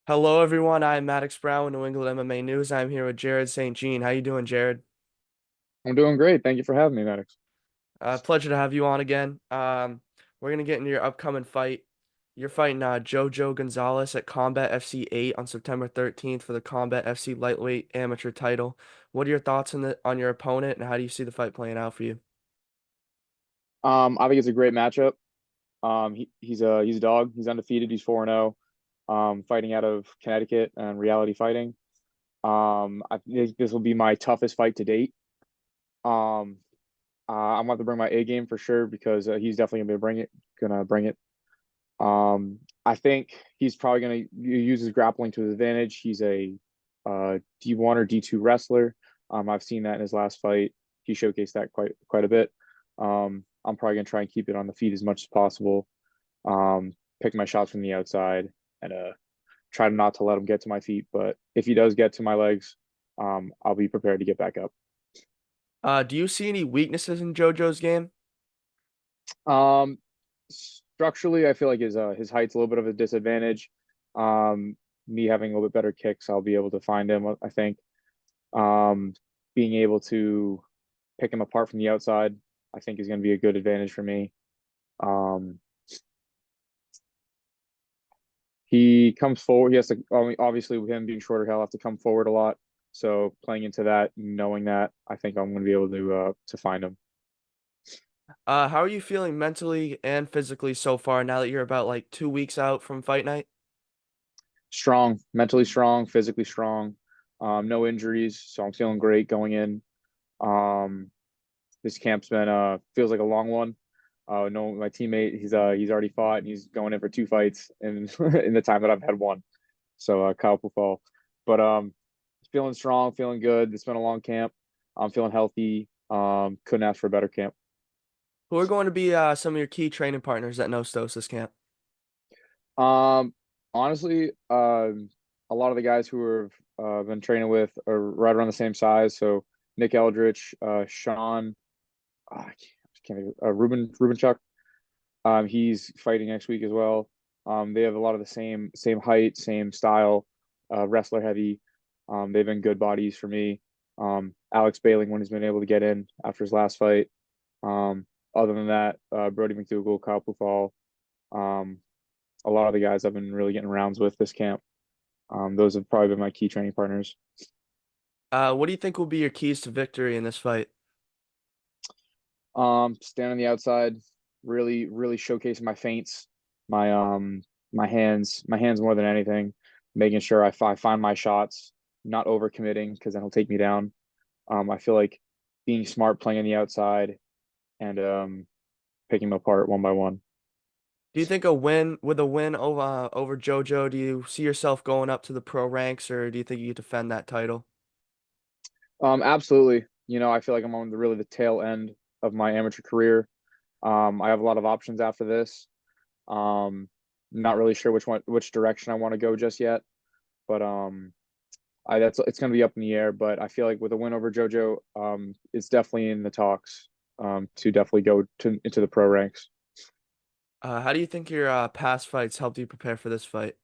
Hello, everyone. I'm Maddox Brown with New England MMA News. I'm here with Jared St. Jean. How you doing, Jared? I'm doing great. Thank you for having me, Maddox. Pleasure to have you on again. We're gonna get into your upcoming fight. You're fighting Jojo Gonzalez at Combat FC 8 on September 13th for the Combat FC Lightweight Amateur title. What are your thoughts on your opponent, and how do you see the fight playing out for you? I think it's a great matchup. He's a dog. He's undefeated. He's 4-0. Fighting out of Connecticut and Reality Fighting. I think this will be my toughest fight to date. Um, I'm going to bring my A game for sure because he's definitely gonna bring it. I think he's probably gonna use his grappling to his advantage. He's a D1 or D2 wrestler. I've seen that in his last fight. He showcased that quite a bit. I'm probably gonna try and keep it on the feet as much as possible. Pick my shots from the outside and try not to let him get to my feet. But if he does get to my legs, I'll be prepared to get back up. Do you see any weaknesses in Jojo's game? Um, Structurally, I feel like his height's a little bit of a disadvantage. Me having a little bit better kicks, I'll be able to find him, I think. Um, Being able to pick him apart from the outside, I think is going to be a good advantage for me. Um, he comes forward. He has to, obviously, with him being shorter, he'll have to come forward a lot. So playing into that, knowing that, I think I'm going to be able to find him. How are you feeling mentally and physically so far now that you're about like 2 weeks out from fight night? Strong, mentally strong, physically strong. No injuries, so I'm feeling great going in. Um, this camp's been feels like a long one. No, my teammate, he's already fought and he's going in for two fights in in the time that I've had one. So Kyle Pufal. But feeling strong, feeling good. It's been a long camp. I'm feeling healthy. Couldn't ask for a better camp. Who are going to be some of your key training partners at No Stosis Camp? Um, Honestly, a lot of the guys who have been training with are right around the same size. So Nick Eldridge, Sean, I can't think Rubenchuk. He's fighting next week as well. They have a lot of the same height, same style, wrestler heavy. They've been good bodies for me. Alex Bailing when he's been able to get in after his last fight. Um, Other than that, Brody McDougal, Kyle Pufal, um, a lot of the guys I've been really getting rounds with this camp. Those have probably been my key training partners. What do you think will be your keys to victory in this fight? Stand on the outside, really showcasing my feints, my my hands more than anything, making sure I find my shots, not overcommitting because then he'll take me down. I feel like being smart, playing on the outside, and picking them apart one by one. Do you think a win over JoJo, do you see yourself going up to the pro ranks, or do you think you defend that title? Absolutely. I feel like I'm on the tail end of my amateur career. I have a lot of options after this. Um, Not really sure which direction I want to go just yet, but I that's it's going to be up in the air. But I feel like with a win over JoJo, it's definitely in the talks to definitely go to into the pro ranks. How do you think your past fights helped you prepare for this fight?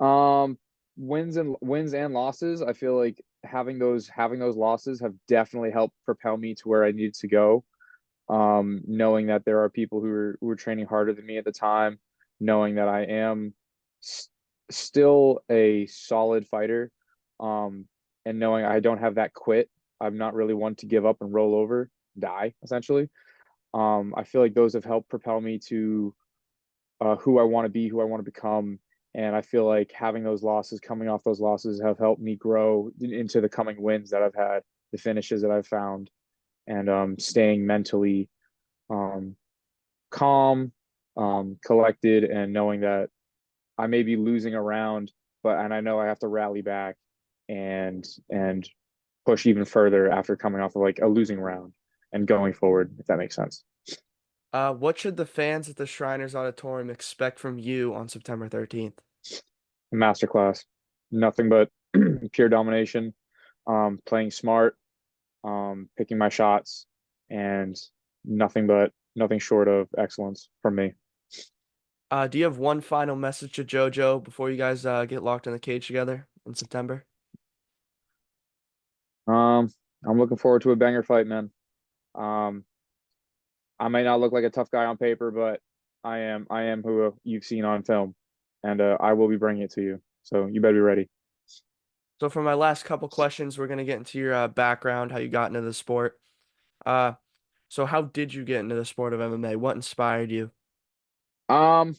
Um, Wins and losses, I feel like having those losses have definitely helped propel me to where I needed to go. Knowing that there are people who were training harder than me at the time, knowing that I am s still a solid fighter, um, and knowing I don't have that quit. I'm not really one to give up and roll over, die essentially. I feel like those have helped propel me to who I want to be, who I want to become. And I feel like having those losses, coming off those losses, have helped me grow into the coming wins that I've had, the finishes that I've found, and staying mentally um, calm, collected, and knowing that I may be losing a round, and I know I have to rally back and push even further after coming off of like a losing round and going forward, if that makes sense. What should the fans at the Shriners Auditorium expect from you on September 13th? Masterclass, nothing but pure domination, playing smart, picking my shots, and nothing short of excellence from me. Do you have one final message to JoJo before you guys get locked in the cage together in September? Um, I'm looking forward to a banger fight, man. Um, I may not look like a tough guy on paper, but I am who you've seen on film, and I will be bringing it to you. So you better be ready. So for my last couple questions, we're gonna get into your background, how you got into the sport. Uh, so how did you get into the sport of MMA? What inspired you? Um,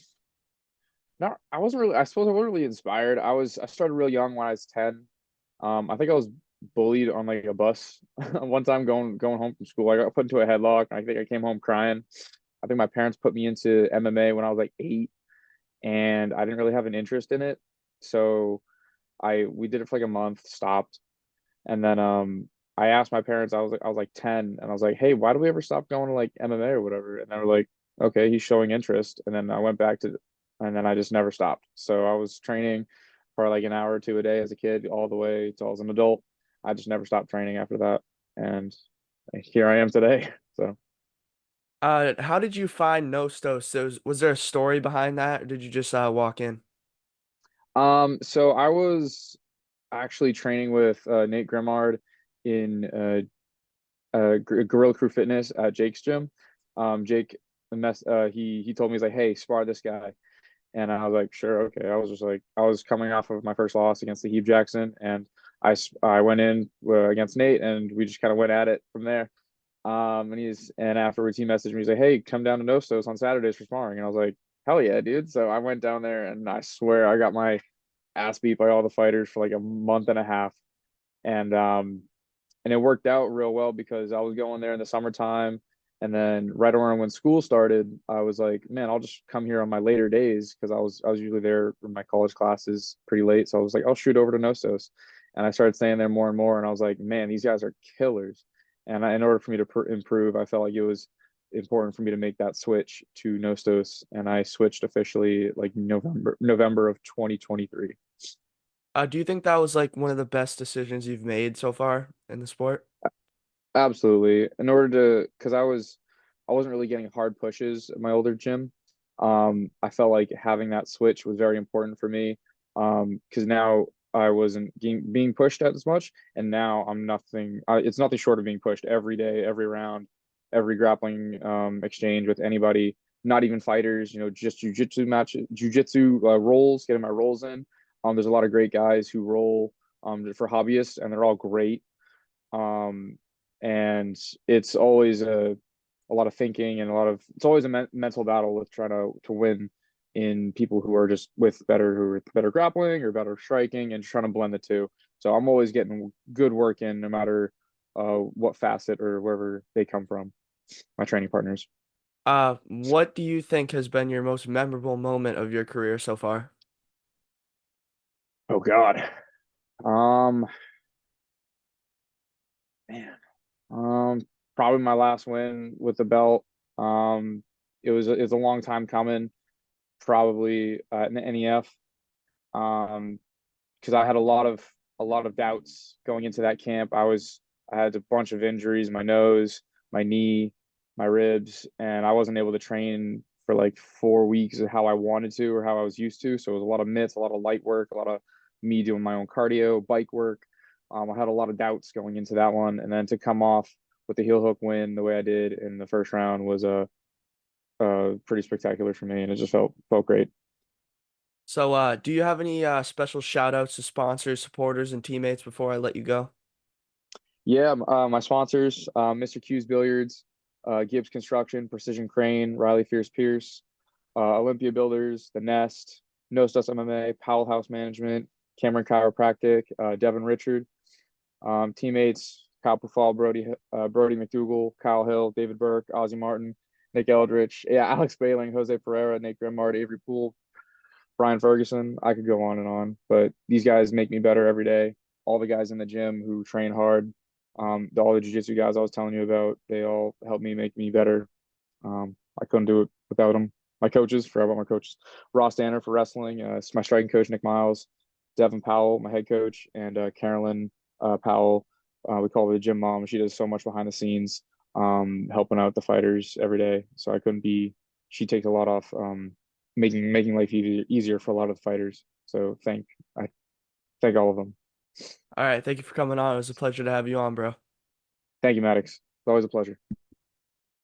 Not, I wasn't really, I suppose I wasn't really inspired. I started real young when I was 10. I think I was bullied on like a bus one time going home from school. I got put into a headlock. I think I came home crying. I think my parents put me into MMA when I was like 8, and I didn't really have an interest in it. So we did it for like a month, stopped, and then I asked my parents, I was like 10, and I was like, "Hey, why do we ever stop going to like MMA or whatever?" And they were like, "Okay, he's showing interest." And then I went back to and then I just never stopped. So I was training for like an hour or two a day as a kid all the way till I was an adult. I just never stopped training after that. And here I am today. So How did you find Nostos? Was there a story behind that, or did you just walk in? so I was actually training with Nate Grimard in Gorilla Crew Fitness at Jake's gym. Jake he told me, he's like, "Hey, spar this guy." And I was like, sure, okay. I was just like, I was coming off of my first loss against the Heave Jackson, and I went in against Nate, and we just kind of went at it from there. And afterwards he messaged me. He's like, "Hey, come down to Nostos on Saturdays for sparring." And I was like, "Hell yeah, dude!" So I went down there, and I swear I got my ass beat by all the fighters for like a month and a half, and it worked out real well because I was going there in the summertime. And then right around when school started, I was like, man, I'll just come here on my later days because I was usually there for my college classes pretty late. So I was like, I'll shoot over to Nostos. And I started staying there more and more. And I was like, man, these guys are killers. And in order for me to improve, I felt like it was important for me to make that switch to Nostos. And I switched officially like November of 2023. Do you think that was like one of the best decisions you've made so far in the sport? Absolutely. In order to, because I wasn't really getting hard pushes at my older gym. I felt like having that switch was very important for me. Because now I wasn't being pushed at as much, and now I'm nothing. It's nothing short of being pushed every day, every round, every grappling exchange with anybody. Not even fighters, just jujitsu matches, jujitsu rolls, getting my rolls in. There's a lot of great guys who roll for hobbyists, and they're all great. um, and it's always a lot of thinking and it's always a mental battle with trying to win in people who are just who are better grappling or better striking and trying to blend the two. So I'm always getting good work in no matter what facet or wherever they come from, my training partners. What do you think has been your most memorable moment of your career so far? Oh God. Um, man. Um, Probably my last win with the belt. It's a long time coming, probably in the NEF. Because I had a lot of doubts going into that camp. I had a bunch of injuries, my nose, my knee, my ribs, and I wasn't able to train for like 4 weeks of how I wanted to or how I was used to. So it was a lot of mitts, a lot of light work, a lot of me doing my own cardio, bike work. I had a lot of doubts going into that one, and then to come off with the heel hook win the way I did in the first round was pretty spectacular for me, and it just felt great. So, do you have any special shout outs to sponsors, supporters, and teammates before I let you go? Yeah, my sponsors, Mr. Q's Billiards, Gibbs Construction, Precision Crane, Riley Fierce Pierce, Olympia Builders, The Nest, No Stress MMA, Powell House Management, Cameron Chiropractic, Devin Richard, teammates, Kyle Pufal, Brody McDougal, Kyle Hill, David Burke, Ozzie Martin, Nick Eldridge, yeah, Alex Bailing, Jose Pereira, Nate Grimmard, Avery Poole, Brian Ferguson. I could go on and on, but these guys make me better every day. All the guys in the gym who train hard, all the jiu-jitsu guys I was telling you about, they all help me make me better. I couldn't do it without them. My coaches, forgot about my coaches. Ross Danner for wrestling, my striking coach, Nick Miles, Devin Powell, my head coach, and Carolyn Powell. We call her the gym mom. She does so much behind the scenes, helping out the fighters every day. So I couldn't be, she takes a lot off. making life easier for a lot of the fighters. So I thank all of them. All right, thank you for coming on. It was a pleasure to have you on, bro. Thank you, Maddox. It's always a pleasure.